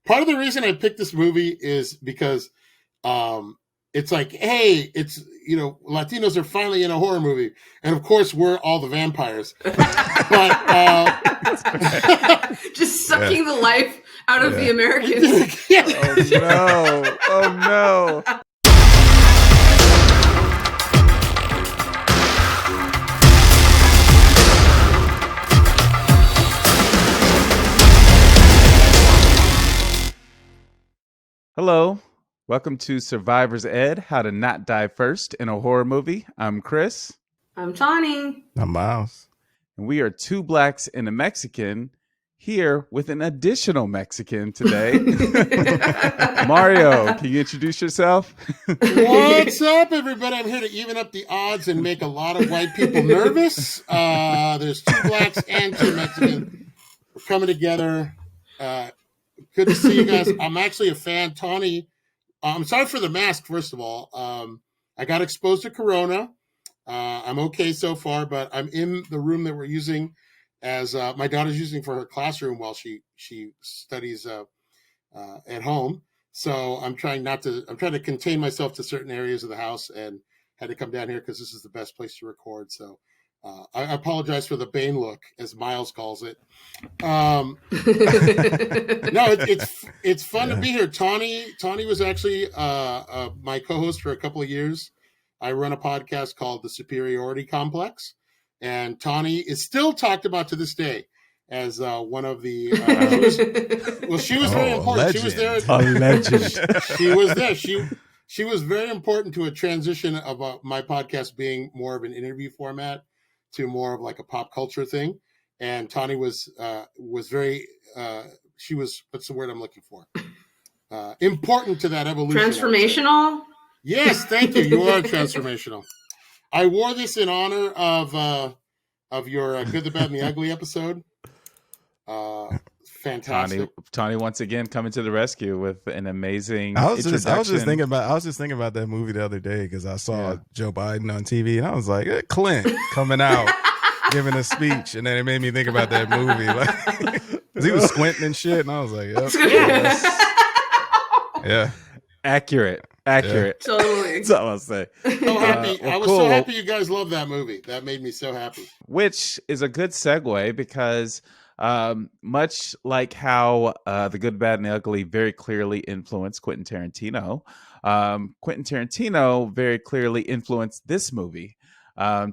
part of the reason I picked this movie is because it's like, hey, it's, Latinos are finally in a horror movie, and of course we're all the vampires, but just sucking the life out of the Americans. Oh no! Hello, welcome to Survivor's Ed, How to Not Die First in a Horror Movie. I'm Chris. I'm Tawny. I'm Miles. And we are two blacks and a Mexican here with an additional Mexican today. Mario, can you introduce yourself? What's up, everybody? I'm here to even up the odds and make a lot of white people nervous. There's two blacks and two Mexicans. We're coming together. Good to see you guys. I'm actually a fan. Tawny, I'm sorry for the mask, first of all. I got exposed to Corona. I'm okay so far, but I'm in the room that we're using as my daughter's using for her classroom while she studies at home. So I'm trying to contain myself to certain areas of the house, and had to come down here because this is the best place to record. So I apologize for the Bane look, as Miles calls it. No, it's fun to be here. Tawny was actually my co-host for a couple of years. I run a podcast called The Superiority Complex, and Tawny is still talked about to this day as one of the. She was very important. Legend. She was there. A legend. She was there. She was very important to a transition of my podcast being more of an interview format to more of like a pop culture thing. And Tawny was very, she was, what's the word I'm looking for? Important to that evolution. Transformational? Yes, thank you. You are transformational. I wore this in honor of your Good, the Bad, and the Ugly episode. Fantastic. Tawny once again coming to the rescue with an amazing I was introduction. just thinking about that movie the other day because I saw Joe Biden on TV and I was like, Clint coming out giving a speech, and then it made me think about that movie. Like, he was squinting and shit, and I was like, yep. Yeah. Accurate. Totally. That's all I'll say. So happy. I was so happy you guys love that movie. That made me so happy. Which is a good segue because much like how The Good, Bad, and the Ugly very clearly influenced Quentin Tarantino, Quentin Tarantino very clearly influenced this movie.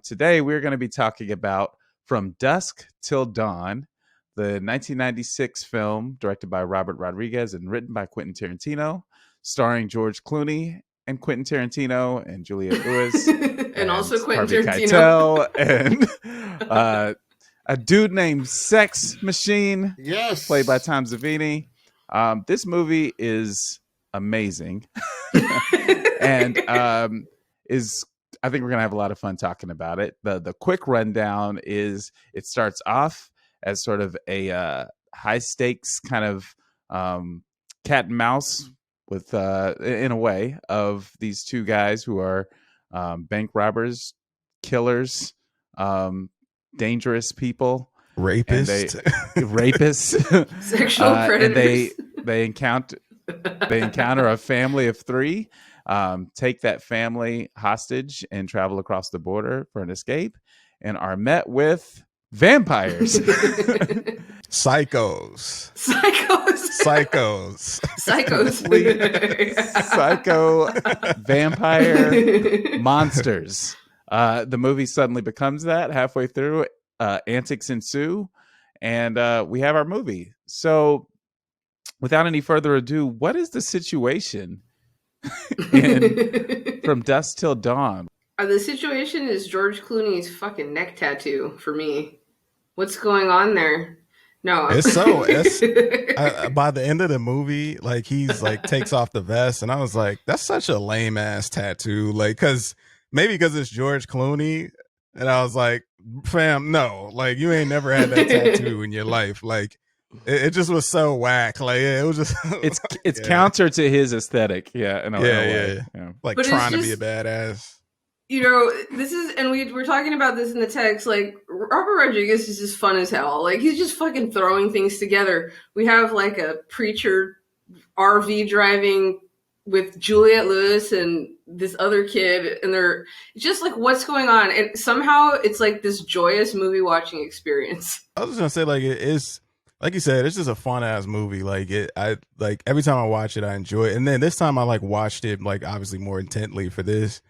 Today, we're going to be talking about From Dusk Till Dawn, the 1996 film directed by Robert Rodriguez and written by Quentin Tarantino, starring George Clooney and Quentin Tarantino and Juliette Lewis. and also Harvey Quentin Tarantino. Keitel and a dude named Sex Machine, yes, played by Tom Savini. This movie is amazing. And I think we're gonna have a lot of fun talking about it. The quick rundown is it starts off as sort of a high stakes kind of cat and mouse with in a way of these two guys who are bank robbers, killers, dangerous people, rapists, sexual predators. And they encounter a family of three. Take that family hostage and travel across the border for an escape, and are met with vampires. Psychos. Psycho vampire monsters. The movie suddenly becomes that halfway through. Antics ensue, and we have our movie. So without any further ado, what is the situation in From Dusk Till Dawn? The situation is George Clooney's fucking neck tattoo for me. What's going on there? No, by the end of the movie, like he's like takes off the vest, and I was like, that's such a lame ass tattoo. Like, because it's George Clooney, and I was like, fam, no, like you ain't never had that tattoo in your life. Like, it just was so whack. Like it was just it's counter to his aesthetic. Yeah, in a way. Yeah. Like but trying to be a badass. You know, this is, and we're talking about this in the text, like, Robert Rodriguez is just fun as hell. Like, he's just fucking throwing things together. We have, like, a preacher RV driving with Juliette Lewis and this other kid, and they're just like, what's going on? And somehow it's like this joyous movie watching experience. I was just gonna say, like, it's like you said, it's just a fun ass movie. Like I like every time I watch it, I enjoy it. And then this time I like watched it like obviously more intently for this,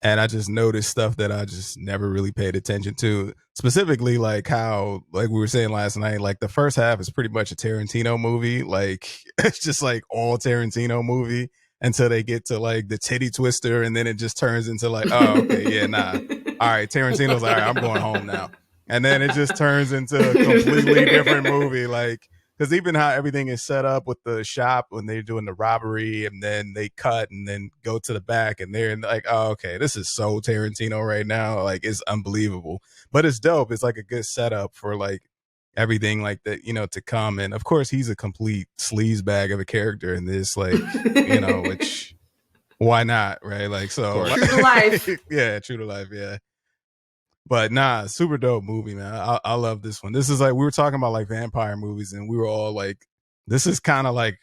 and I just noticed stuff that I just never really paid attention to. Specifically, like how, like we were saying last night, like the first half is pretty much a Tarantino movie. Like it's just like all Tarantino movie until they get to like the titty twister, and then it just turns into like, oh, okay, yeah, nah. All right, Tarantino's like, all right, I'm going home now. And then it just turns into a completely different movie. Like, because even how everything is set up with the shop when they're doing the robbery, and then they cut and then go to the back, and they're like, oh, okay, this is so Tarantino right now. Like, it's unbelievable. But it's dope. It's like a good setup for like everything like that, you know, to come. And of course, he's a complete sleaze bag of a character in this, like, you know, which why not, right? Like, so True to life. yeah, true to life, yeah. But nah, super dope movie, man. I love this one. This is like, we were talking about like vampire movies, and we were all like, this is kind of like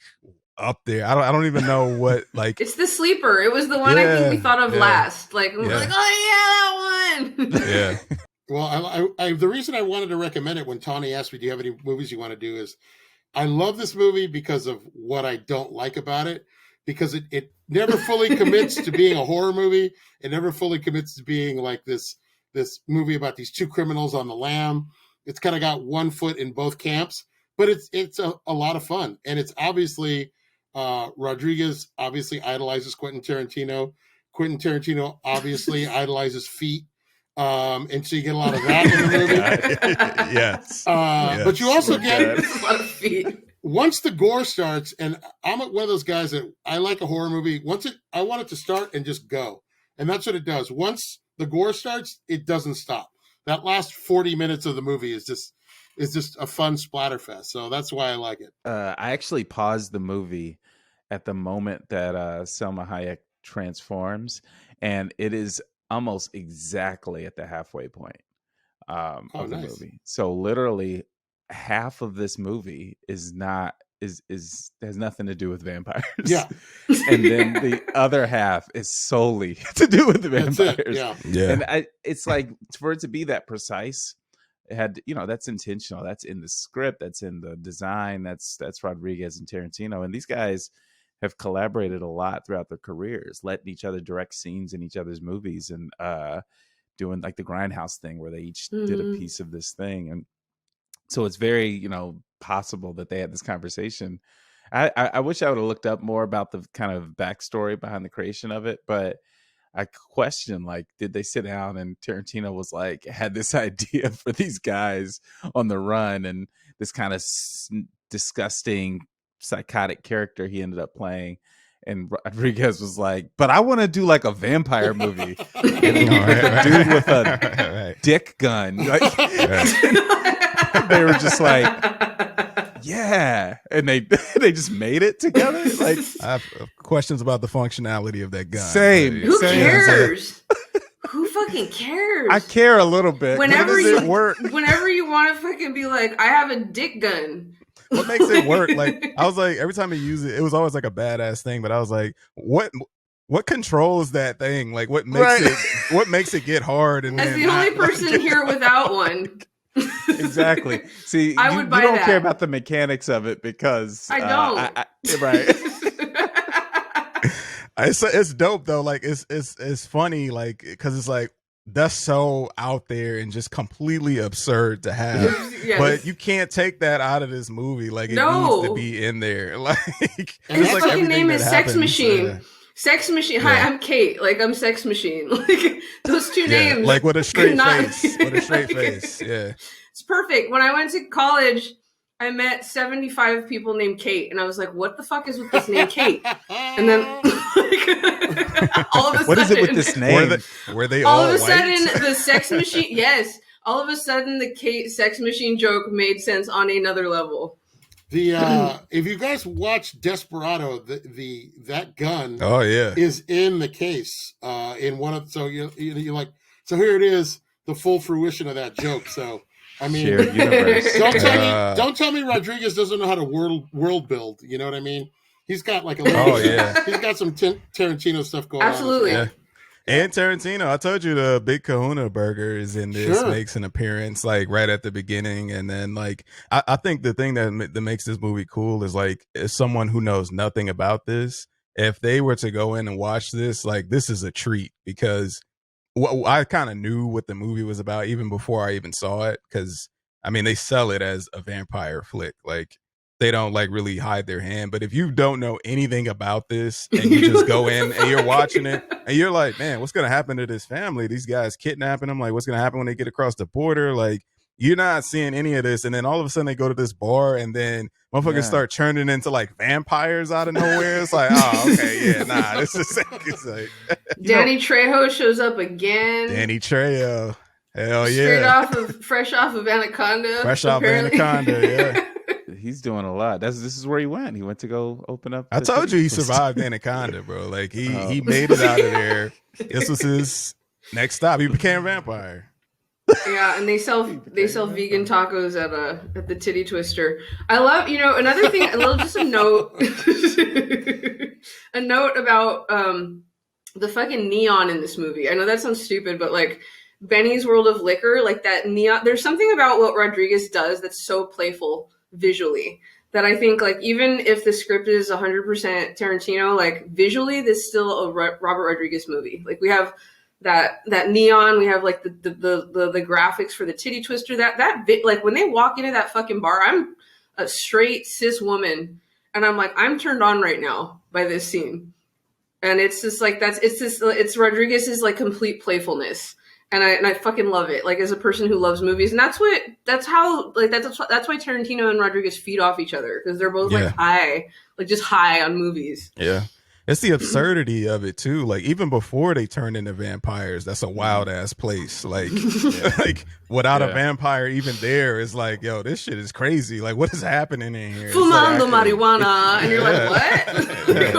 up there. I don't even know what, like, It's the sleeper. It was the one I think we thought of last. Like, we were like, oh yeah, that one. yeah. Well, I the reason I wanted to recommend it when Tawny asked me, do you have any movies you want to do, is I love this movie because of what I don't like about it, because it never fully commits to being a horror movie. It never fully commits to being like this movie about these two criminals on the lam. It's kind of got one foot in both camps, but it's a lot of fun. And it's obviously, Rodriguez obviously idolizes Quentin Tarantino. Quentin Tarantino obviously idolizes feet. And so you get a lot of that in the movie. Yes. But you also get A lot of feet. once the gore starts, and I'm one of those guys that I like a horror movie. I want it to start and just go. And that's what it does. Once the gore starts, it doesn't stop. That last 40 minutes of the movie is just a fun splatterfest. So that's why I like it. I actually paused the movie at the moment that Selma Hayek transforms, and it is almost exactly at the halfway point of the movie. So literally half of this movie is has nothing to do with vampires. Yeah. And then the other half is solely to do with the vampires. Yeah. And it's like, for it to be that precise, it had, you know, that's intentional. That's in the script. That's in the design. That's Rodriguez and Tarantino. And these guys have collaborated a lot throughout their careers, letting each other direct scenes in each other's movies, and doing like the Grindhouse thing where they each did a piece of this thing. And so it's very, you know, possible that they had this conversation. I wish I would have looked up more about the kind of backstory behind the creation of it, but I question, like, did they sit down and Tarantino was like, had this idea for these guys on the run, and this kind of disgusting psychotic character he ended up playing, and Rodriguez was like, but I want to do like a vampire movie. Dude with a dick gun. Like, they were just like, yeah, and they just made it together. Like, I have questions about the functionality of that gun. Same. Who cares? Who fucking cares? I care a little bit. Whenever does it work? Whenever you want to fucking be like, I have a dick gun. What makes it work? Like, I was like, every time he used it, it was always like a badass thing. But I was like, what controls that thing? Like, what makes it get hard? And as the only person here without one. Exactly. See, I you would buy don't that. care about the mechanics of it because I don't. Right. It's dope though. Like, it's funny, like, because it's like, that's so out there and just completely absurd to have. Yes. But you can't take that out of this movie. Like, it needs to be in there. Like, And his like fucking name is Sex happens, Machine. Sex Machine. Hi, Yeah. I'm Kate. Like, I'm Sex Machine. Like, those two names. like with a straight could not- face. With a straight face. Yeah. It's perfect. When I went to college, I met 75 people named Kate, and I was like, what the fuck is with this name Kate? And then, like, all of a sudden, What is it with this name? Were they all all of a white? sudden, the Sex Machine, yes, all of a sudden, the Kate Sex Machine joke made sense on another level. If you guys watch Desperado, that gun Oh yeah. is in the case in one of, so you're like, so here it is, the full fruition of that joke. So I mean, Shared universe. don't tell me Rodriguez doesn't know how to world build. You know what I mean? He's got like a Oh, yeah. he's got some Tarantino stuff going Absolutely. on. Yeah. And Tarantino, I told you the Big Kahuna Burger is in this, Sure. makes an appearance like right at the beginning, and then like I think the thing that makes this movie cool is like as someone who knows nothing about this, if they were to go in and watch this, like this is a treat because I kind of knew what the movie was about even before I even saw it, because I mean they sell it as a vampire flick, like they don't like really hide their hand. But if you don't know anything about this and you just go in and you're watching it and you're like, man, what's gonna happen to this family? These guys kidnapping them, like what's gonna happen when they get across the border? Like you're not seeing any of this, and then all of a sudden they go to this bar and then motherfuckers start turning into like vampires out of nowhere. It's like, oh, okay, yeah, nah, this is it's like Danny Trejo shows up again. Danny Trejo. Hell Straight yeah. fresh off of Anaconda. Fresh off apparently. Anaconda, yeah. He's doing a lot. This is where he went. He went to go open up. I the told you he titty survived Anaconda, bro. Like he Oh. made it out of there. This was his next stop. He became a vampire. Yeah, and they sell vegan tacos at the Titty Twister. I love, another thing. I love just a note about the fucking neon in this movie. I know that sounds stupid, but like Benny's World of Liquor, like that neon. There's something about what Rodriguez does that's so playful visually that I think like even if the script is 100% Tarantino, like visually this is still a Robert Rodriguez movie. Like we have that neon, we have like the graphics for the Titty Twister, that bit, like when they walk into that fucking bar, I'm a straight cis woman and I'm like, I'm turned on right now by this scene. And it's just like it's Rodriguez's like complete playfulness. And I fucking love it. Like as a person who loves movies, and that's why Tarantino and Rodriguez feed off each other, because they're both like high on movies. Yeah. It's the absurdity of it too. Like even before they turned into vampires, that's a wild ass place. Like, like without a vampire even there, it's like, yo, this shit is crazy. Like, what is happening in here? Fumando marijuana, and you're like, what?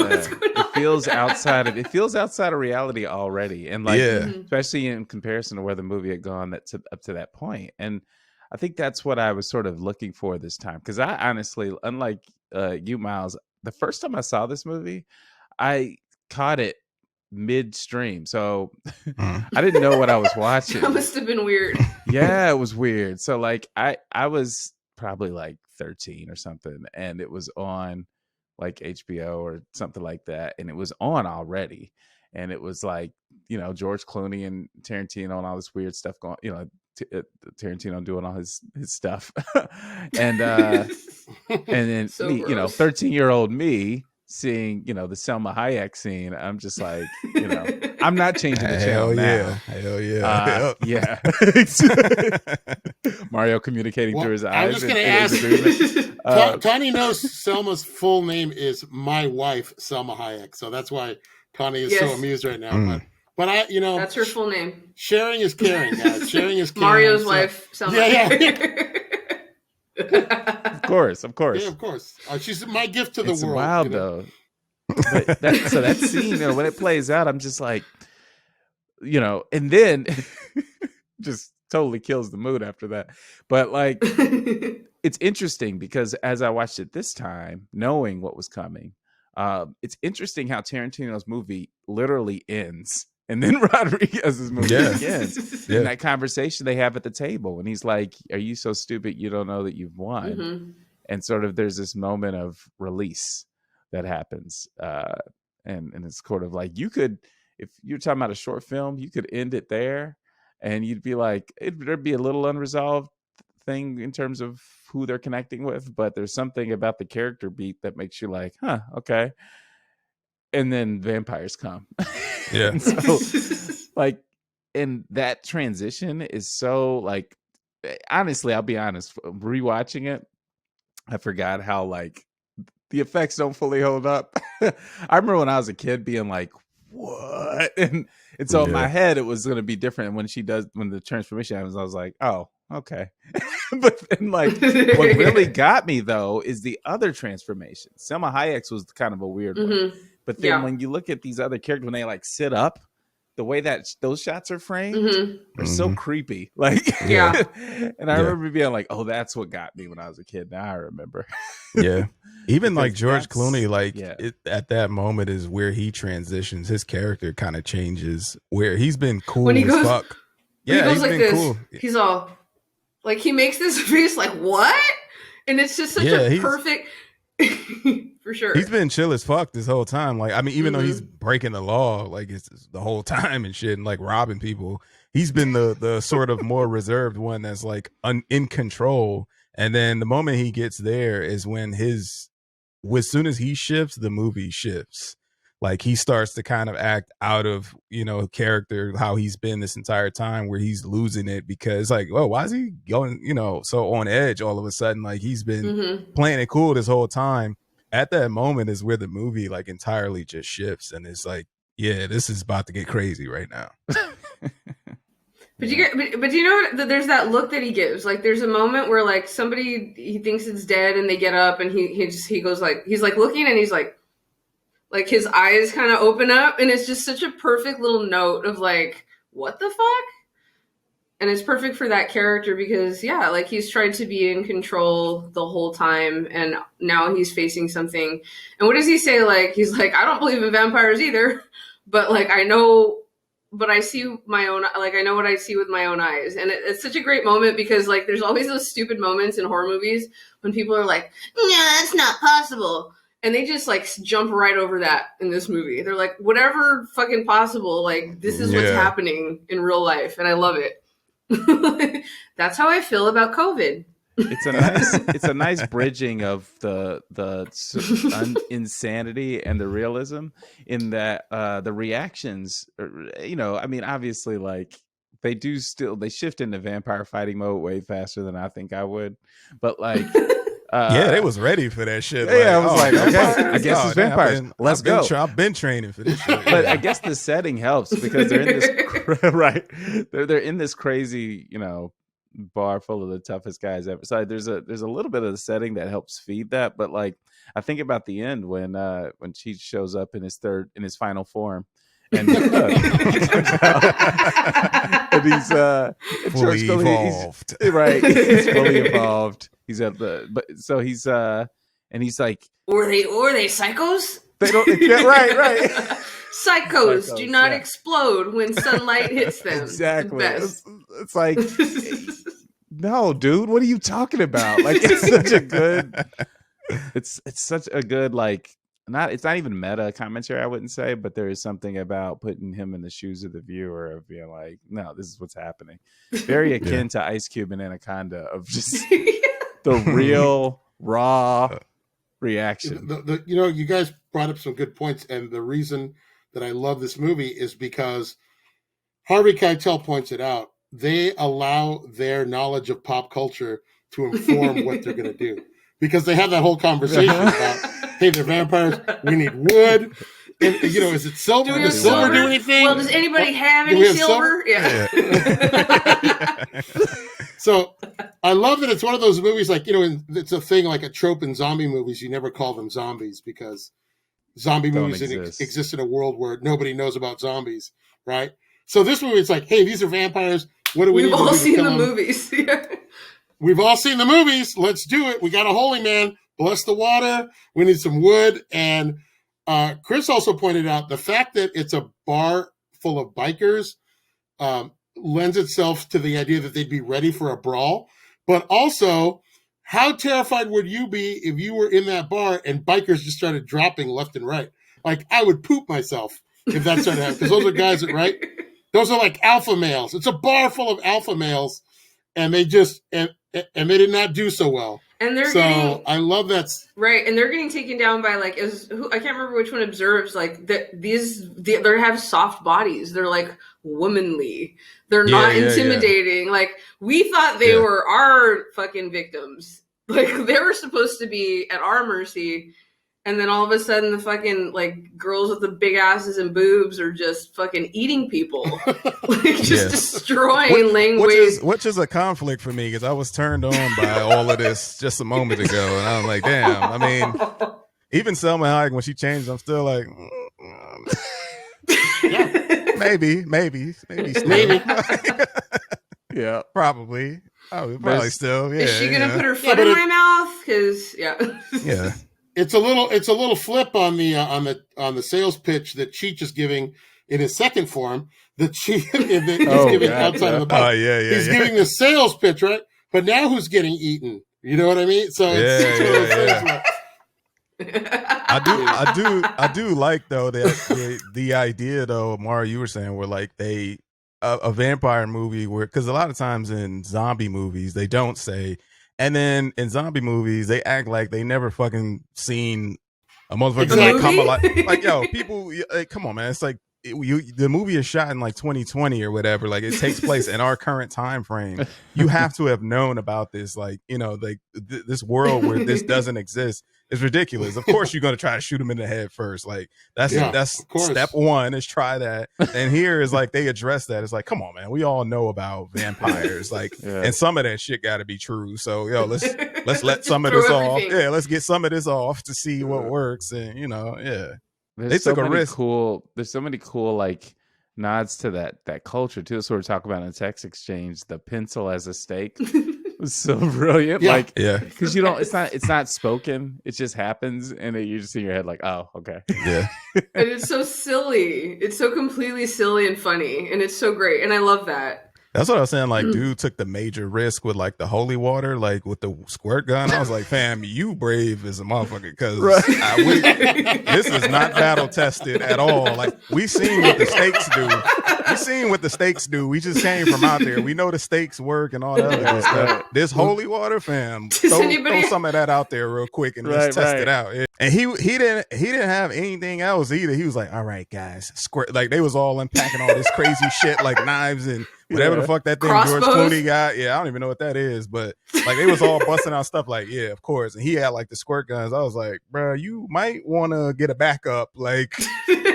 What's going on? It feels outside of reality already, and like especially in comparison to where the movie had gone up to that point. And I think that's what I was sort of looking for this time, because I honestly, unlike you, Miles, the first time I saw this movie, I caught it midstream, so I didn't know what I was watching. That must have been weird. Yeah, it was weird. So like I was probably like 13 or something, and it was on like HBO or something like that, and it was on already, and it was like, George Clooney and Tarantino and all this weird stuff going, Tarantino doing all his stuff, and then So me, gross. 13-year-old me seeing, the Selma Hayek scene, I'm just like, I'm not changing the channel now. Hell yeah. Mario communicating through his eyes. I'm just going to in ask. agreement. Tawny knows Selma's full name is my wife, Selma Hayek. So that's why Tawny is so amused right now. But that's her full name. Sharing is caring, guys. Sharing is caring. Mario's wife, Selma. Yeah. Of course. Yeah, of course. She's my gift to the It's world. wild though. But that scene, when it plays out, I'm just like, and then just totally kills the mood after that. But like, it's interesting because as I watched it this time, knowing what was coming, it's interesting how Tarantino's movie literally ends, and then Rodriguez's movie begins. Yeah. And that conversation they have at the table, and he's like, "Are you so stupid you don't know that you've won?" Mm-hmm. And sort of there's this moment of release that happens, and it's sort of like, you could, if you're talking about a short film, you could end it there, and you'd be like, there'd be a little unresolved thing in terms of who they're connecting with, but there's something about the character beat that makes you like, huh, okay. And then vampires come. Yeah. And so like, and that transition is so like, honestly, I'll be honest, rewatching it, I forgot how like the effects don't fully hold up. I remember when I was a kid being like, what? And so in my head, it was going to be different. When the transformation happens, I was like, oh, okay. But then like, what really got me though, is the other transformation. Selma Hayek's was kind of a weird one. But then when you look at these other characters, when they like sit up, the way that those shots are framed are so creepy. Like, and I remember being like, oh, that's what got me when I was a kid. Now I remember. Yeah. Even like Because George that's- Clooney, like yeah. at that moment is where he transitions. His character kind of changes. Where he's been cool When he as goes- fuck. When he Yeah, goes he's like been this. cool. He's all like he makes this face like what? And it's just such Yeah, a he's- perfect for sure. He's been chill as fuck this whole time. Like, I mean, even though he's Mm-hmm. breaking the law, like it's the whole time and shit, and like robbing people, he's been the sort of more reserved one that's like in control. And then the moment he gets there is when as soon as he shifts, the movie shifts. Like he starts to kind of act out of, character, how he's been this entire time, where he's losing it because like, oh, why is he going, so on edge all of a sudden? Like he's been Mm-hmm. playing it cool this whole time. At that moment is where the movie like entirely just shifts and it's like, yeah, this is about to get crazy right now. But but you know what? There's that look that he gives. Like there's a moment where like somebody he thinks it's dead and they get up and he goes like he's like looking and he's like his eyes kind of open up and it's just such a perfect little note of like what the fuck? And it's perfect for that character because yeah, like he's tried to be in control the whole time and now he's facing something. And what does he say? Like he's like, I don't believe in vampires either, but like I know but I see my own, like, I know what I see with my own eyes. And it's such a great moment because, like, there's always those stupid moments in horror movies when people are like, no, that's not possible. And they just, like, jump right over that in this movie. They're like, whatever fucking possible, like, this is what's happening in real life. And I love it. That's how I feel about COVID. It's a nice bridging of the insanity and the realism in that the reactions, I mean, obviously, like they shift into vampire fighting mode way faster than I think I would, but like. Yeah, they was ready for that shit. Yeah, I was like, okay, I guess it's vampires. Let's go. I've been training for this shit. But I guess the setting helps because they're in this right. They're in this crazy, bar full of the toughest guys ever. So there's a little bit of the setting that helps feed that. But like I think about the end when Cheech shows up in his final form. And he comes out and he's fully evolved. Right. He's fully evolved. He's at and he's like, or they psychos? They don't right. Psychos do not explode when sunlight hits them. Exactly. It's like, no, dude, what are you talking about? Like, it's such a good, it's such a good, like, it's not even meta commentary, I wouldn't say, but there is something about putting him in the shoes of the viewer of being like, no, this is what's happening. Very akin to Ice Cube and Anaconda of just the real raw reaction. You guys brought up some good points, and the reason that I love this movie is because Harvey Keitel points it out. They allow their knowledge of pop culture to inform what they're going to do because they have that whole conversation about, hey, they're vampires. We need wood. And, is it silver? Does silver do anything? Well, does anybody have any silver? Yeah. So I love that it's one of those movies like, it's a thing like a trope in zombie movies. You never call them zombies because zombie movies exist in a world where nobody knows about zombies, right? So this movie, it's like, hey, these are vampires. What do we need to do? We've all seen the movies. We've all seen the movies. Let's do it. We got a holy man. Bless the water. We need some wood. And Chris also pointed out the fact that it's a bar full of bikers lends itself to the idea that they'd be ready for a brawl. But also, how terrified would you be if you were in that bar and bikers just started dropping left and right? Like, I would poop myself if that started happening. Because those are guys that, right? Those are like alpha males. It's a bar full of alpha males, and they just and they did not do so well. And they're I love that. Right, and they're getting taken down by like I can't remember which one observes like that they have soft bodies. They're like womanly. They're not intimidating. Yeah. Like we thought they were our fucking victims. Like they were supposed to be at our mercy. And then all of a sudden, the fucking like girls with the big asses and boobs are just fucking eating people, like just destroying, laying waste. Which is a conflict for me because I was turned on by all of this just a moment ago, and I was like, damn. I mean, even Selma Hayek when she changed, I'm still like, maybe, maybe, yeah, probably. Oh, probably There's- still. Yeah. Is she gonna yeah. put her foot but in it- my mouth? Because Yeah. It's a little flip on the sales pitch that Cheech is giving in his second form that he's Oh, giving God, outside of the Oh box. yeah, yeah, He's yeah. giving the sales pitch, right? But now who's getting eaten? You know what I mean? So it's one of those Yeah, things where- I do like though the idea though, Mara, you were saying where like they a vampire movie where because a lot of times in zombie movies they don't say, and then in zombie movies they act like they never fucking seen a motherfucker Exactly. like come alive. Like yo, people, like, come on, man, it's like. The movie is shot in like 2020 or whatever. Like it takes place in our current time frame. You have to have known about this, like like this world where this doesn't exist is ridiculous. Of course, you're gonna try to shoot him in the head first. Like that's Yeah, that's of course. step one is try that. And here is like they address that. It's like, come on, man, we all know about vampires. Like, Yeah. and some of that shit got to be true. So yo, let's let some of Throw this off. everything. Yeah, let's get some of this off to see what works. And yeah. There's They so took a many risk. cool. There's so many cool like nods to that culture too. So we're talking about in text exchange. The pencil as a stake was so brilliant. Yeah. Like Yeah, because you don't. It's not spoken. It just happens, and then you just in your head like, oh, okay. yeah. And it's so silly. It's so completely silly and funny, and it's so great, and I love that. That's what I was saying. Like, dude took the major risk with like the holy water, like with the squirt gun. I was like, fam, you brave as a motherfucker because this is not battle tested at all. Like, we seen what the stakes do. We seen what the stakes do. We just came from out there. We know the stakes work and all that other good stuff. This holy water, fam, throw some of that out there real quick and just test it out. Yeah. And he didn't have anything else either. He was like, all right, guys, squirt. Like they was all unpacking all this crazy shit, like knives and whatever the fuck that thing Crossbows. George Clooney got. Yeah, I don't even know what that is, but like they was all busting out stuff like, yeah, of course. And he had like the squirt guns. I was like, bro, you might want to get a backup, like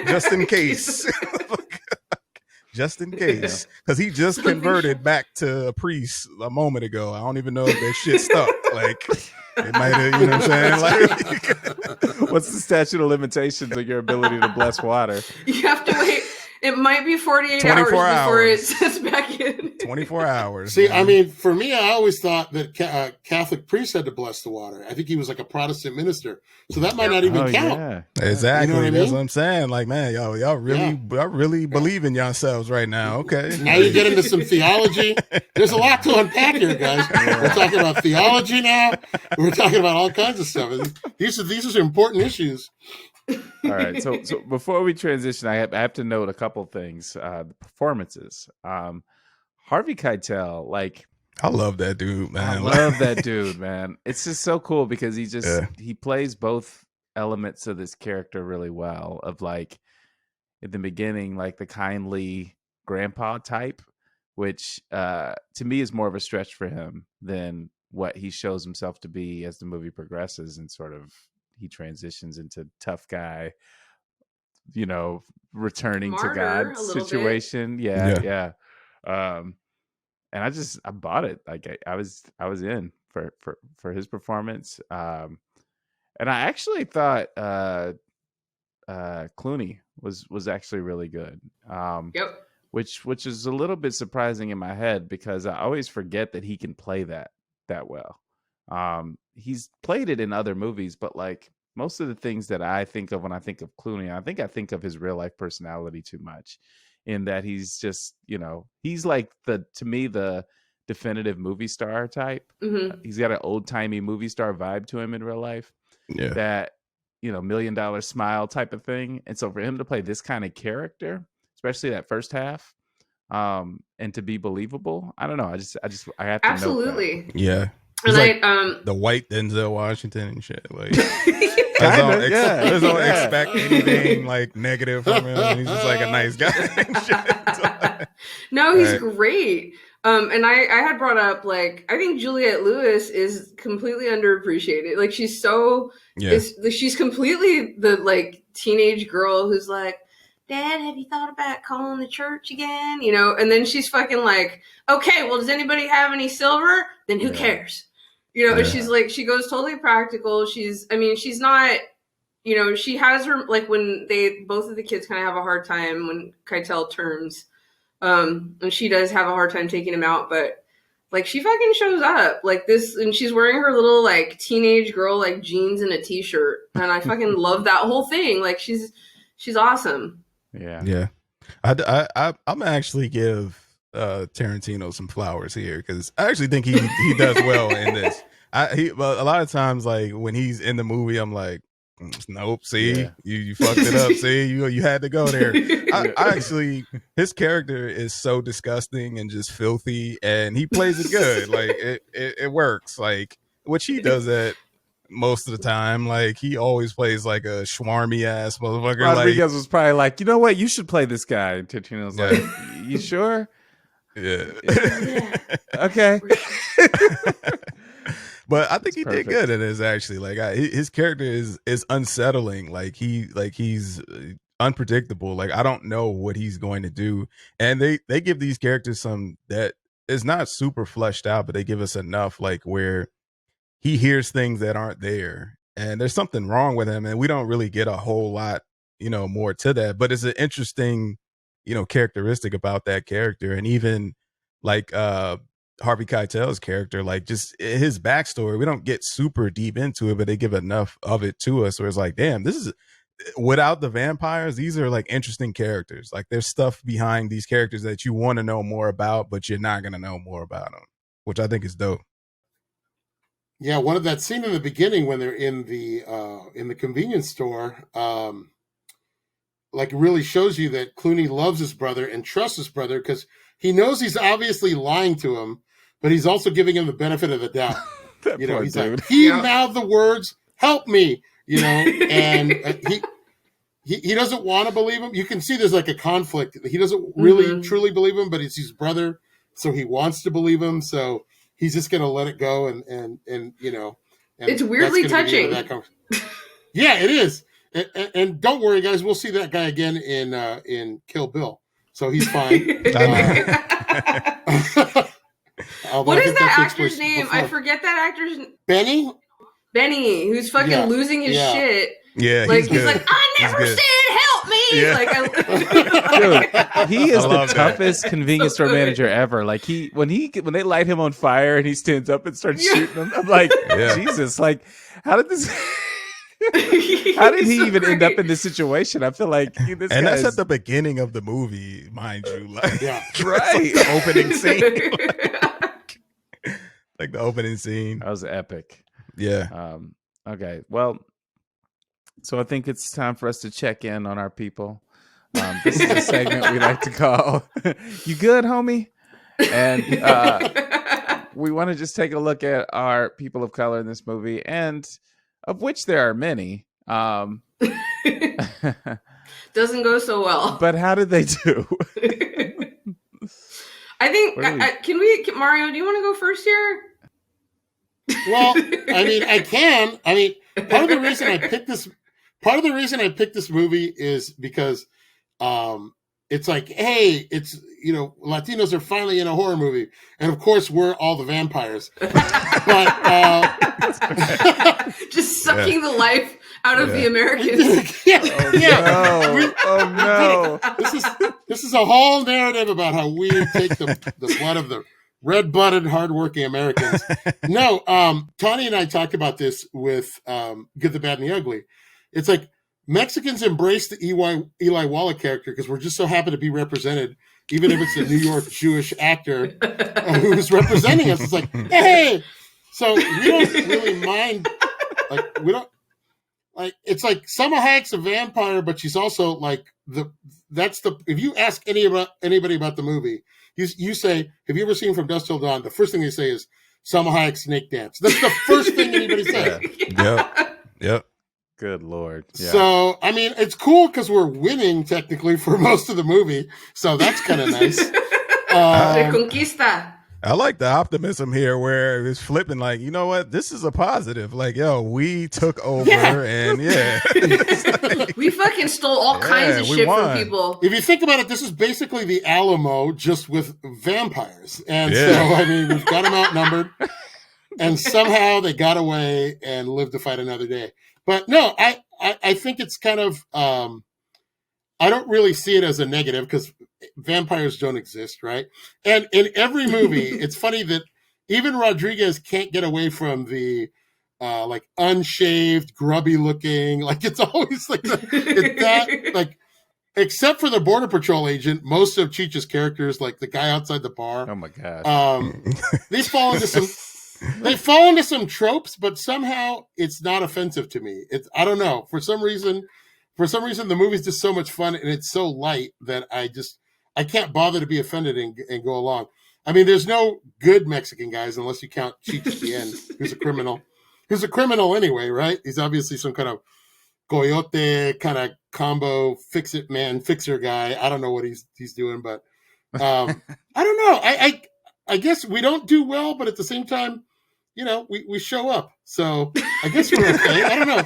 just in case. Just in case. Because he just converted back to a priest a moment ago. I don't even know if that shit stuck. Like it might have, you know what I'm saying? Like What's the statute of limitations of your ability to bless water? You have to wait. It might be 48 hours 24 before it hours. sets back in. 24 hours. See, man. I mean, for me, I always thought that Catholic priests had to bless the water. I think he was like a Protestant minister, so that might not even Oh count. yeah. Exactly. You know what I That's mean? what I'm saying. Like, man, y'all really believe in yourselves right now. Okay. Now you get into some theology. There's a lot to unpack here, guys. We're talking about theology now. We're talking about all kinds of stuff. These are important issues. All right. So before we transition, I have to note a couple things. The performances. Harvey Keitel, like I love that dude, man. I love that dude, man. It's just so cool because he just Yeah. he plays both elements of this character really well. Of like at the beginning, like the kindly grandpa type, which to me is more of a stretch for him than what he shows himself to be as the movie progresses and sort of he transitions into tough guy, returning Martyr, to God a little bit. situation. Yeah. And I bought it. Like I was in for his performance. And I actually thought Clooney was actually really good. Yep. Which is a little bit surprising in my head because I always forget that he can play that well. He's played it in other movies, but like most of the things that I think of when I think of Clooney, I think of his real life personality too much, in that he's just he's like to me the definitive movie star type. Mm-hmm. He's got an old timey movie star vibe to him in real life. Yeah. That $1 million smile type of thing, and so for him to play this kind of character, especially that first half, and to be believable, I don't know. I have to Absolutely. Yeah. And Like the white Denzel Washington and shit. Like Kinda, let's don't yeah. expect anything like negative from him. He's just like a nice guy. and shit. So, No, he's Right. great. And I had brought up like I think Juliette Lewis is completely underappreciated. Like she's so yeah. she's completely the like teenage girl who's like, Dad, have you thought about calling the church again? And then she's fucking like, okay, well, does anybody have any silver? Then who Yeah. cares? And Yeah. she's like, she goes totally practical. She's not, she has her, like when both of the kids kind of have a hard time when Keitel turns, and she does have a hard time taking him out, but Like she fucking shows up like this, and she's wearing her little like teenage girl like jeans and a t-shirt, and I fucking love that whole thing. Like she's awesome. Yeah. Yeah, I'm gonna actually give Tarantino some flowers here because I actually think he does well in this. But a lot of times, like when he's in the movie, I'm like, nope. See, Yeah. you fucked it up. See, you had to go there. I actually, his character is so disgusting and just filthy, and he plays it good. Like it works. Like which he does that most of the time. Like he always plays like a schwarmy ass motherfucker. Rodriguez was probably like, you know what, you should play this guy. And Tarantino's like, you sure? Yeah. Okay. But I think he Perfect. did good in this. Actually, like his character is unsettling. Like he's unpredictable. Like I don't know what he's going to do, and they give these characters some that is not super fleshed out, but they give us enough like where he hears things that aren't there, and there's something wrong with him, and we don't really get a whole lot, more to that. But it's an interesting, characteristic about that character, and even like Harvey Keitel's character, like just his backstory, we don't get super deep into it, but they give enough of it to us where it's like, damn, this is without the vampires, these are like interesting characters. Like there's stuff behind these characters that you want to know more about, but you're not going to know more about them, which I think is dope. Yeah, one of that scene in the beginning when they're in the convenience store, like really shows you that Clooney loves his brother and trusts his brother because he knows he's obviously lying to him, but he's also giving him the benefit of the doubt. That poor He's dude. like, he mouthed the words, "Help me," and he doesn't want to believe him. You can see there's like a conflict. He doesn't really truly believe him, but it's his brother, so he wants to believe him. So he's just gonna let it go, and It's weirdly touching. Yeah, it is. And don't worry, guys, we'll see that guy again in Kill Bill, so he's fine. What is that actor's name? I forget that actor's Benny, who's fucking losing his shit. Yeah, Like he's like, I never said help me. Yeah. Like, Dude, he is I the love that. toughest convenience store good. manager ever. Like when they light him on fire and he stands up and starts shooting them, I'm like, Yeah. Jesus, like how did this? How did he even end up in this situation? I feel like this And that's guy's- at the beginning of the movie, mind you. Like, Yeah. Right. the opening scene. Like the opening scene. That was epic. Yeah. Okay, well, so I think it's time for us to check in on our people. This is a segment we like to call "You Good, Homie?" And we want to just take a look at our people of color in this movie, and of which there are many. Doesn't go so well. But how did they do? I think What do we- Mario, do you want to go first here? Well, I mean, I can. I mean, part of the reason I picked this movie is because it's like, hey, it's Latinos are finally in a horror movie, and of course we're all the vampires. But Just sucking the life out of the Americans. Oh no! this is a whole narrative about how we take the blood of the red-blooded, hardworking Americans. No, Tawny and I talked about this with Good, the Bad, and the Ugly. It's like Mexicans embrace the Eli Wallach character because we're just so happy to be represented, even if it's a New York Jewish actor who's representing us. It's like, hey! So we don't really mind. Like, we don't. Like, it's like Salma Hayek's a vampire, but she's also like if you ask anybody about the movie, you say, have you ever seen From Dusk Till Dawn? The first thing they say is Salma Hayek snake dance. That's the first thing anybody says. Yep. Good Lord! Yeah. So, I mean, it's cool because we're winning technically for most of the movie. So that's kind of nice. Reconquista. I like the optimism here where it's flipping like, you know what? This is a positive. Like, yo, we took over and We fucking stole all kinds of we shit won. from people. If you think about it, this is basically the Alamo just with vampires. And Yeah. so, I mean, we've got them outnumbered. And somehow they got away and lived to fight another day. But no, I think it's kind of, I don't really see it as a negative because vampires don't exist, right? And in every movie, it's funny that even Rodriguez can't get away from the like unshaved, grubby looking. Like it's always like that. Like except for the Border Patrol agent, most of Cheech's characters, like the guy outside the bar, Oh my god. they fall into some tropes, but somehow it's not offensive to me. It's I don't know. For some reason the movie's just so much fun and it's so light that I can't bother to be offended and go along. I mean, there's no good Mexican guys unless you count Cheech at the end, who's a criminal. Who's a criminal anyway, right? He's obviously some kind of coyote kind of combo fixer guy. I don't know what he's doing, but I don't know. I guess we don't do well, but at the same time, you know, we show up. So I guess we're okay. I don't know.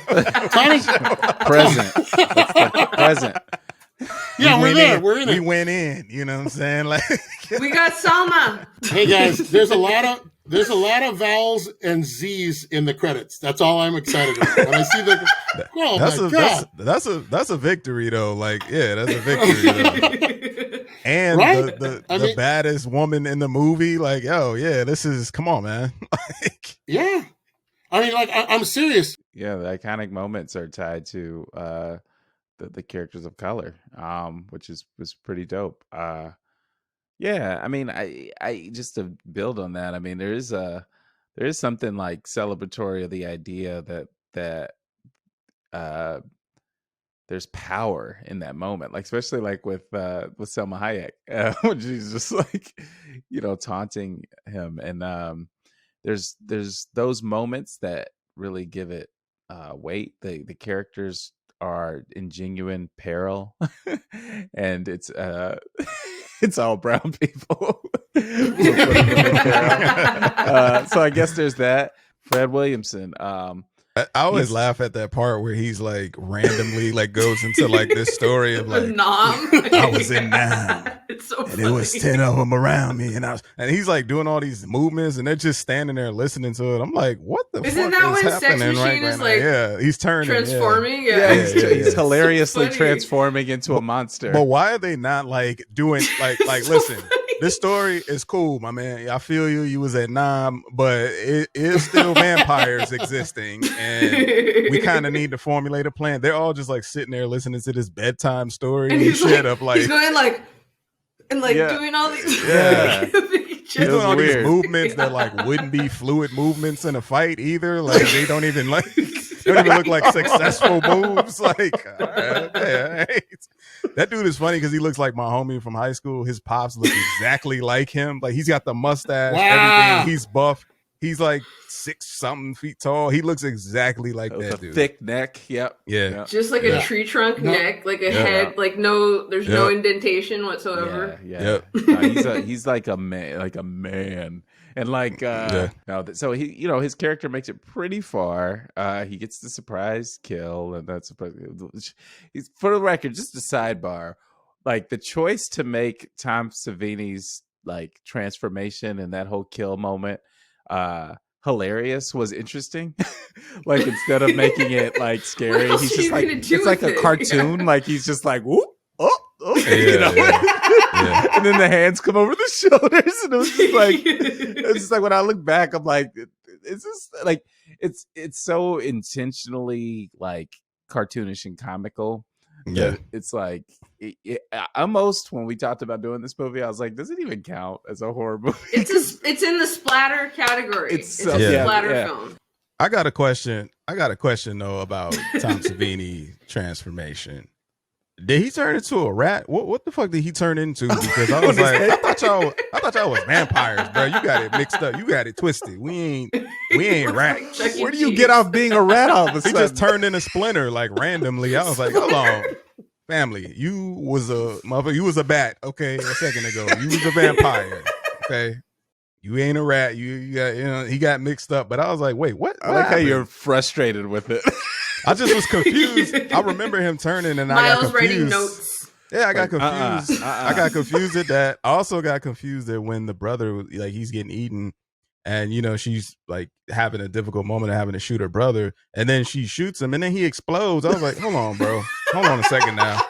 Present. Yeah, we're there. We're in it. We went in. You know what I'm saying? Like We got Selma. Hey guys, there's a lot of vowels and Z's in the credits. That's all I'm excited about. When I see that's a victory though. Like, yeah, that's a victory though. And right? the baddest woman in the movie, like, oh yeah, come on, man. Like, yeah. I mean, like, I'm serious. Yeah, the iconic moments are tied to the characters of color, which was pretty dope. Yeah, I mean, I just to build on that, I mean, there is something like celebratory of the idea that there's power in that moment, like especially like with Selma Hayek, when she's just like, you know, taunting him, and there's those moments that really give it weight. The characters are in genuine peril, and it's all brown people. So I guess there's that. Fred Williamson. I always laugh at that part where he's like randomly like goes into like this story of like I was in Nam. It's so and funny. it was 10 of them around me, and he's like doing all these movements, and they're just standing there listening to it. I'm like, what the Isn't fuck that is when Sex happening Machine right is now? like Yeah, he's turning, transforming? Yeah, Yeah. he's hilariously funny. transforming into a monster. But why are they not like doing like So listen? funny. This story is cool, my man. I feel you. You was at Nam, but it is still vampires existing, and we kind of need to formulate a plan. They're all just like sitting there listening to this bedtime story and he's shit like, of like he's going like Yeah. doing all these Yeah. Just- he's doing all weird. these movements that like wouldn't be fluid movements in a fight either. Like they don't even like they don't even look like successful moves. Like all right. That dude is funny because he looks like my homie from high school. His pops look exactly like him. Like he's got the mustache, Wow. everything. He's buff. He's like 6-something feet tall. He looks exactly like With that a dude. thick neck. Yep. Yeah. just like Yeah. a tree trunk No. neck, like a Yeah. head, like there's no Yeah. indentation whatsoever. Yeah. Yep. He's like a man, and like so he, you know, his character makes it pretty far. He gets the surprise kill, and that's he's, for the record, just a sidebar. Like the choice to make Tom Savini's like transformation and that whole kill moment hilarious was interesting. Like instead of making it like scary, else he's are just you like gonna do it's like with a it? cartoon. Like he's just like whoop, oh, Yeah, you know. yeah. And then the hands come over the shoulders, and it was just like it's just like when I look back, I'm like, it's just like it's so intentionally like cartoonish and comical. Yeah. that It's like almost when we talked about doing this movie, I was like, does it even count as a horror movie? It's in the splatter category. It's It's so- a yeah, splatter yeah. film. I got a question though about Tom Savini transformation. Did he turn into a rat? What the fuck did he turn into? Because I was like, I thought y'all was vampires, bro. You got it mixed up. You got it twisted. We ain't rats. Chuck E. Where do you Cheese. get off being a rat all of a He sudden? just turned into Splinter like randomly. I was like, hold on, family. You was a bat, okay, a second ago. You was a vampire, okay. You ain't a rat. You got, he got mixed up. But I was like, wait, what? I like how happened? you're frustrated with it. I just was confused. I remember him turning, and I got Miles writing confused. notes. Yeah, I got Like, confused. I got confused at that. I also got confused at when the brother, like, he's getting eaten, and she's like having a difficult moment of having to shoot her brother, and then she shoots him, and then he explodes. I was like, hold on, bro. Hold on a second now.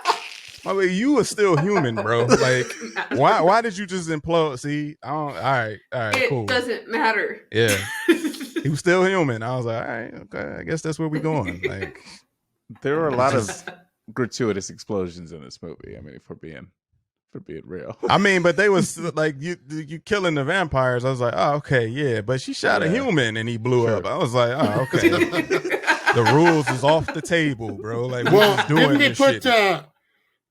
I mean, you were still human, bro. Like, why did you just implode? See, I don't. All right, It cool. doesn't matter. Yeah, he was still human. I was like, all right, okay, I guess that's where we going. Like, There were a lot of gratuitous explosions in this movie. I mean, if we're being real. I mean, but they was like you killing the vampires. I was like, oh, okay, yeah. But she shot a human and he blew up. I was like, oh, okay. The rules is off the table, bro. Like, we Well, just doing didn't they this put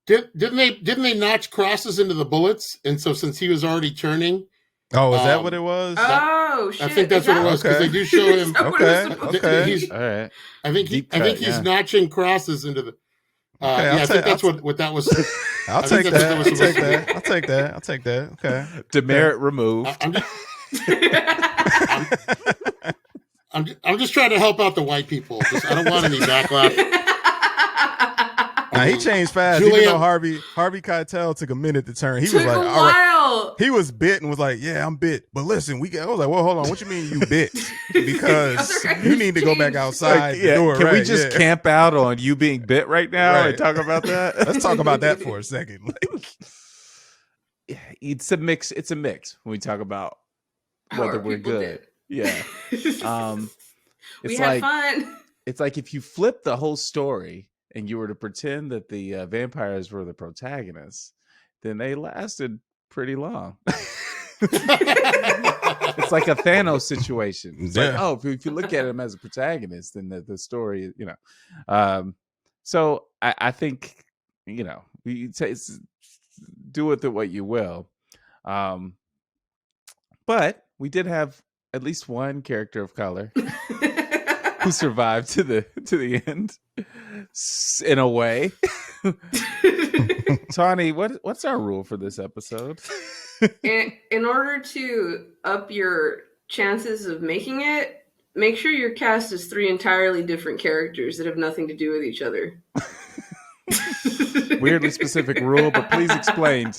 shit. didn't they notch crosses into the bullets? And so since he was already turning, Oh, is that what it was? Oh shit! I think that's what it was because Okay. they do show him. Is that what it was supposed to Okay. be? He's, All right. I think Deep he's cut, notching crosses into the. Okay, I think that's what that was. I'll I think take that's that. what I'll was take supposed that. I'll take that. I'll take that. Okay. Demerit removed. I'm just trying to help out the white people. I don't want any backlash. Now he changed fast. Julia- Even though Harvey Keitel took a minute to turn, he Took was like, a all right. while. He was bit and was like, "Yeah, I'm bit, but listen, I was like, well, hold on, what you mean you bit? Because you need to go back outside. Like, yeah, do it can we right, just yeah. camp out on you being bit right now Right. and talk about that? Let's talk about that for a second. Like, It's a mix. It's a mix when we talk about How whether are we're people good. Yeah. We It's had like fun. it's like if you flip the whole story and you were to pretend that the vampires were the protagonists, then they lasted pretty long. It's like a Thanos situation. It's like, Yeah. oh, if you look at him as a protagonist, then the story, So I think, you do with it what you will. But we did have at least one character of color who survived to the end, in a way. Tawny, what's our rule for this episode? In order to up your chances of making it, make sure your cast is 3 entirely different characters that have nothing to do with each other. Weirdly specific rule, but please explain.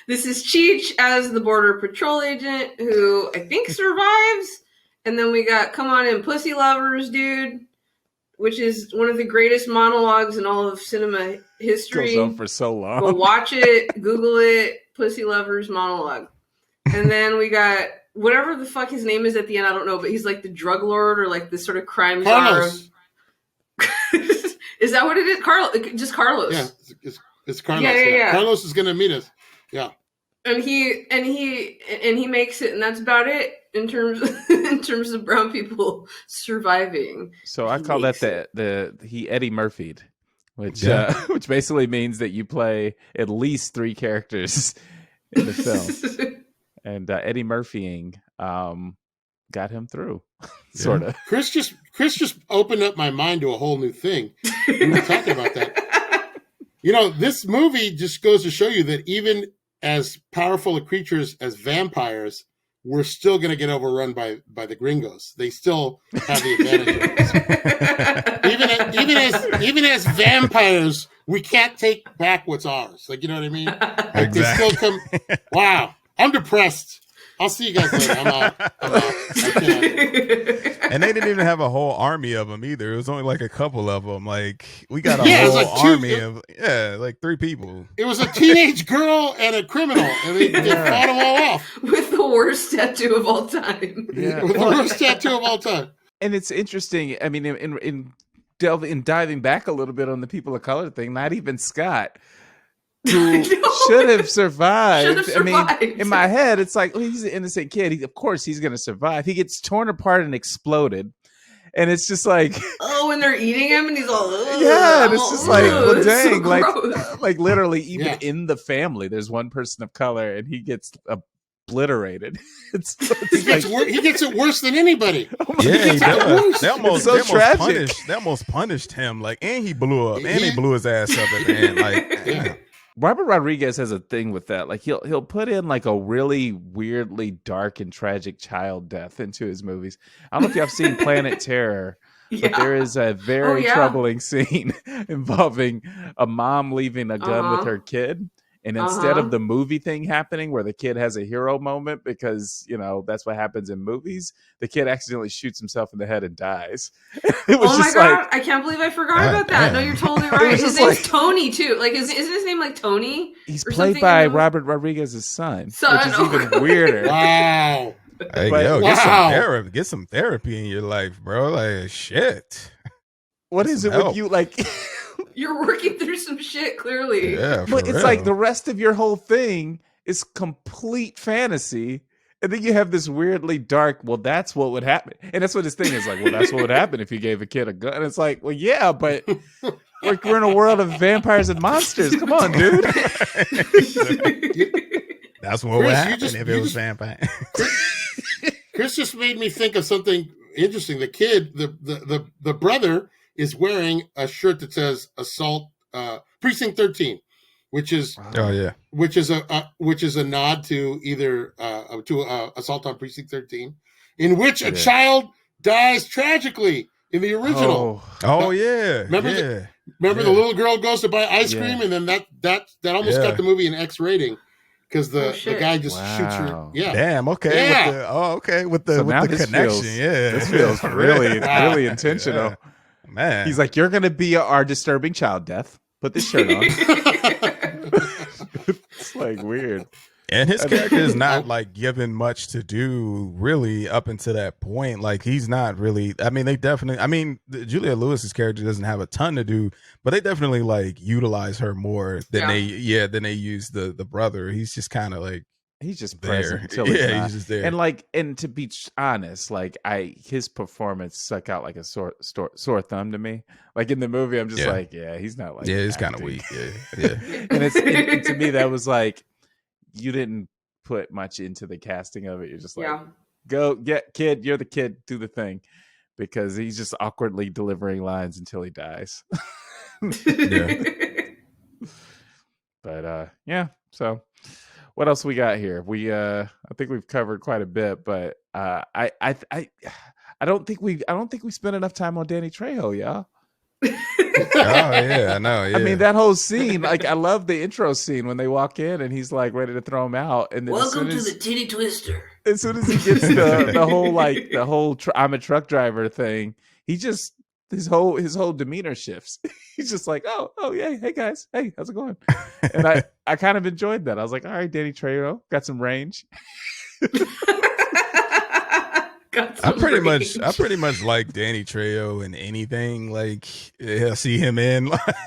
This is Cheech as the Border Patrol agent who I think survives. And then we got Come On In Pussy Lovers, dude, which is one of the greatest monologues in all of cinema history. Goes on for so long. Go watch it, Google it, Pussy Lovers monologue. And then we got whatever the fuck his name is at the end, I don't know, but he's like the drug lord or like the sort of crime czar. Carlos. Is that what it is? Just Carlos. Yeah, it's Carlos. Yeah. Carlos is going to meet us. Yeah. And he makes it, and that's about it in terms of brown people surviving. So I He call that makes he Eddie Murphy'd, which Yeah. which basically means that you play at least 3 characters in the film. And Eddie Murphying got him through, sort of. Chris just opened up my mind to a whole new thing. We were talking about that. This movie just goes to show you that even as powerful a creatures as vampires, we're still going to get overrun by the gringos. They still have the advantage. Even as vampires, we can't take back what's ours. Like, you know what I mean? Like, they still come. Wow, I'm depressed. I'll see you guys later. I'm out. I can't. and they didn't even have a whole army of them either. It was only like a couple of them. Like, we got a Yeah, it was whole like 2 army of like 3 people. It was a teenage girl and a criminal, and they fought them all off. With the worst tattoo of all time. Yeah. With the worst tattoo of all time. And it's interesting. I mean, in diving back a little bit on the people of color thing, not even Scott, who should have survived. I mean, in my head, it's like, he's an innocent kid. Of course, he's going to survive. He gets torn apart and exploded. And it's just like, Oh, when they're eating him and he's all, ugh, yeah, and it's just like, well, it's so dang, gross. like literally, even Yeah. in the family, there's one person of color, and he gets obliterated. It's He gets it worse than anybody. Yeah, he does. They It's almost, so they almost tragic. punished. They almost punished him. Like, and he blew up, and He- they blew his ass up at the end. Like, Yeah. Robert Rodriguez has a thing with that. Like he'll put in like a really weirdly dark and tragic child death into his movies. I don't know if y'all seen Planet Terror, but Yeah. there is a very Oh, yeah. troubling scene involving a mom leaving a gun with Uh-huh. her kid, And instead Uh-huh. of the movie thing happening where the kid has a hero moment because, that's what happens in movies, the kid accidentally shoots himself in the head and dies. It was Oh my just god, I can't believe I forgot God about that. No, damn. you're totally right. was His just name's like- Tony too. Like, isn't his name like Tony? he's or played something by in the- Robert Rodriguez's son, Son, which is even okay. weirder. Wow. Hey, But- yo, Wow. get some therapy in your life, bro. Like shit. What Get is some it with help. you? Like, You're working through some shit, clearly. Yeah, for but it's real. like the rest of your whole thing is complete fantasy. And then you have this weirdly dark, well, that's what would happen. And that's what his thing is like, well, that's what would happen if you gave a kid a gun. And it's like, well, yeah, but we're in a world of vampires and monsters. Come on, dude. That's what would Chris, happen if you it was just- vampire. Chris just made me think of something interesting. The kid, the brother, is wearing a shirt that says "Assault Precinct 13," which is Oh yeah. which is a nod to either Assault on Precinct 13, in which a Yeah. child dies tragically in the original. Oh yeah. Remember yeah. Remember, the Yeah. little girl goes to buy ice Yeah. cream, and then that almost Yeah. got the movie an X rating because Oh, the shit. guy just shoots her. Wow. Yeah, Damn. Okay. Yeah. With the So now with the this connection. feels- yeah. This feels really, Wow. really intentional. Yeah. Man. He's like, you're going to be our disturbing child death. Put this shirt on. It's like weird. and his character is not Oh. like given much to do really up until that point. Like he's not really. I mean, Julia Lewis's character doesn't have a ton to do, but they definitely like utilize her more than than they use the brother. He's just kind of like He's just there. present until he's Yeah, not. he's just there. And to be honest, like his performance stuck out like a sore thumb to me. Like in the movie, I'm just Yeah. like, yeah, he's not like yeah, it's kind of acting. weak. Yeah. And and to me, that was like, you didn't put much into the casting of it. You're just like, Yeah. go get kid, you're the kid, do the thing, because he's just awkwardly delivering lines until he dies. But yeah, so what else we got here? I think we've covered quite a bit, but I don't think we spent enough time on Danny Trejo, y'all. Oh yeah, I know. Yeah. I mean, that whole scene, like, I love the intro scene when they walk in and he's like ready to throw him out, and then Welcome to the Titty Twister. as soon as he gets the whole I'm a truck driver thing, he just his whole demeanor shifts. He's just like, oh yeah, hey guys, hey, how's it going? And I kind of enjoyed that. I was like, all right, Danny Trejo got some range. I pretty much like Danny Trejo in anything. Like I see him in.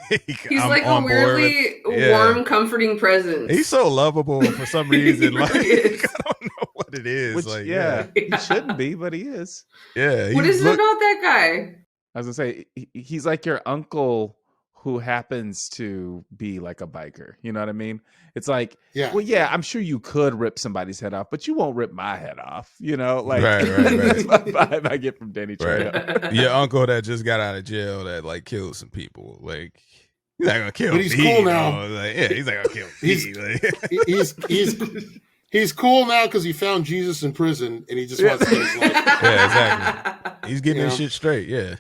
Like He's I'm like a on board with- weirdly Yeah. warm, comforting presence. He's so lovable for some reason. Like He is. I don't know what it is. Which, like yeah, Yeah. he shouldn't be, but he is. yeah. What is it about that guy? I was gonna say he's like your uncle who happens to be like a biker. You know what I mean? It's like, yeah. well, yeah, I'm sure you could rip somebody's head off, but you won't rip my head off. You know, like Right. that's my vibe I get from Danny Right. Trejo. Your uncle that just got out of jail that like killed some people. Like he's not gonna kill But he's me, cool you now. know? Like, yeah, he's not gonna kill He's- me. Like, He's cool now because he found Jesus in prison and he just wants to get his life. Yeah, exactly. He's getting You his know? shit straight. Yeah.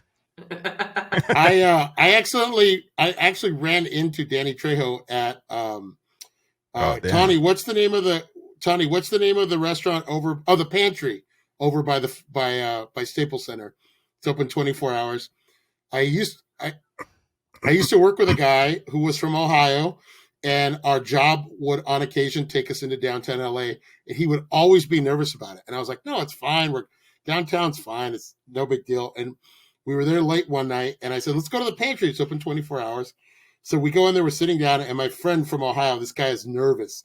I actually ran into Danny Trejo at Oh, damn. Tawny. What's the name of the restaurant over? Oh, the Pantry over by Staples Center. It's open 24 hours. I used to work with a guy who was from Ohio, and our job would on occasion take us into downtown LA, and he would always be nervous about it. And I was like, no, it's fine. Downtown's fine. It's no big deal. And we were there late one night, and I said, let's go to the Pantry. It's open 24 hours. So we go in there, we're sitting down, and my friend from Ohio, this guy is nervous.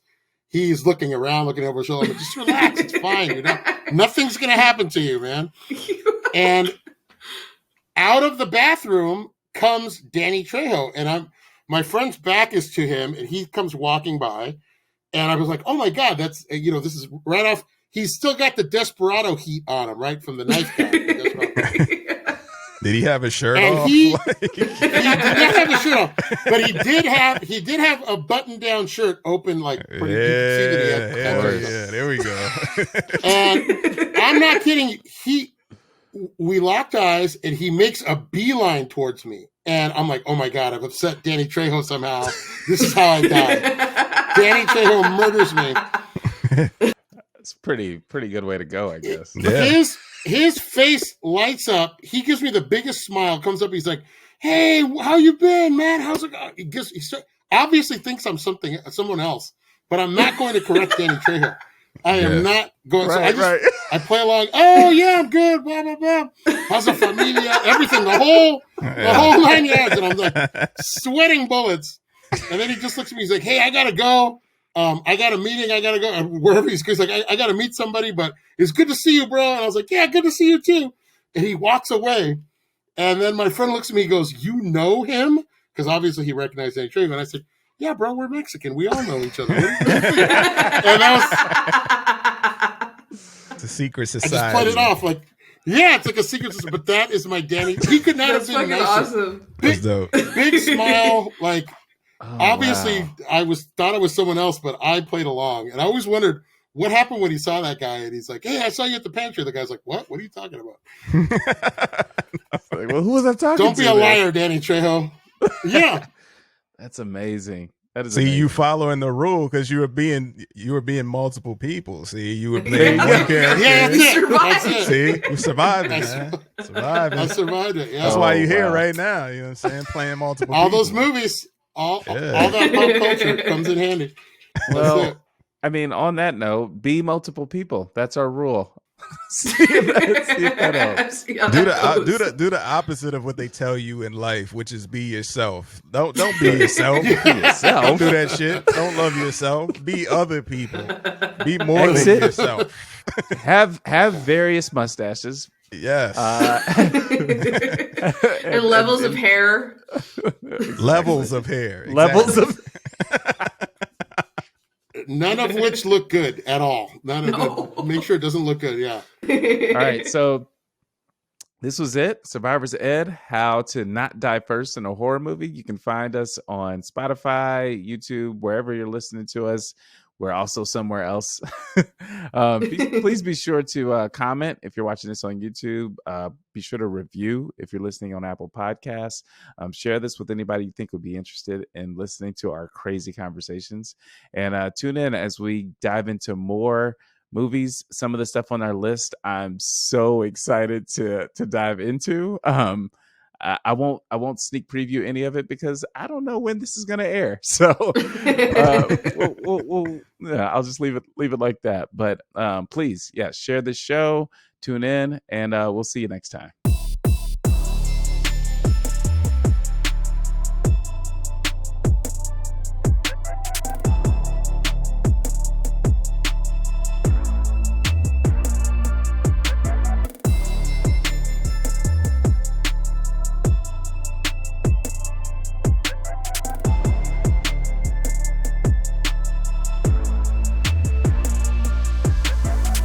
He's looking around, looking over his shoulder. I'm like, just relax. It's fine. Nothing's going to happen to you, man. And out of the bathroom comes Danny Trejo, and my friend's back is to him, and he comes walking by, and I was like, oh my God, that's, this is right off. He's still got the Desperado heat on him, right, from the knife guy. Did he have his shirt And off? he Like- did not have his shirt on, but he did have a button-down shirt open, like pretty. You could see that he had tattoos. yeah, there we go. And I'm not kidding. We locked eyes, and he makes a beeline towards me, and I'm like, "Oh my God, I've upset Danny Trejo somehow. This is how I die." Danny Trejo murders me. It's pretty good way to go, I guess. Yeah. His face lights up. He gives me the biggest smile. Comes up. He's like, "Hey, how you been, man? How's it going?" Obviously thinks I'm someone else, but I'm not going to correct Danny Trejo. I am not going. Right, so I play along. Oh yeah, I'm good. Blah blah blah. How's the familia? Everything. The whole 9 yards. And I'm like sweating bullets. And then he just looks at me. He's like, "Hey, I gotta go. I got a meeting. I gotta go." And wherever he's like, I gotta meet somebody, but it's good to see you, bro. And I was like, "Yeah, good to see you too." And he walks away. And then my friend looks at me. He goes, "You know him?" Because obviously he recognized Danny Trejo. And I said, "Yeah, bro, we're Mexican. We all know each other." And that was It's a secret I society. just played it off like, yeah, it's like a secret system. But that is my Danny. He could not That's have been fucking nicer. awesome. That's dope. Big smile, like. Oh, Obviously, wow. I thought it was someone else, but I played along, and I always wondered what happened when he saw that guy, and he's like, "Hey, I saw you at the pantry." The guy's like, "What? What are you talking about?" Like, well, who was I talking Don't to? be a there? liar, Danny Trejo. Yeah, That's amazing. That is See, amazing. you following the rule because you were being multiple people. See, you were There playing you one go. character. yeah, that's it. That's it. See, you survived I it, man. Survived I it. survived it. Yeah, That's Oh, why you're here wow. right now. You know what I'm saying? Playing multiple all people. those movies, all Yeah. that pop culture comes in handy. That's Well, it. I mean, on that note, be multiple people. That's our rule. see if that helps. See how Do that goes. the opposite of what they tell you in life, which is be yourself. Don't be yourself. Be yourself. Don't do that shit. Don't love yourself. Be other people. Be more than Exit. yourself. Have various mustaches. Yes. And levels of hair. Levels of hair. Levels Exactly. of None of which look good at all. None of No. them. Make sure it doesn't look good. Yeah. All right, so this was it. Survivor's Ed, how to not die first in a horror movie. You can find us on Spotify, YouTube, wherever you're listening to us. We're also somewhere else. Please be sure to comment if you're watching this on YouTube. Be sure to review if you're listening on Apple Podcasts. Share this with anybody you think would be interested in listening to our crazy conversations. And tune in as we dive into more movies. Some of the stuff on our list, I'm so excited to dive into. I won't sneak preview any of it because I don't know when this is going to air. So I'll just leave it like that. But please, share this show, tune in, and we'll see you next time.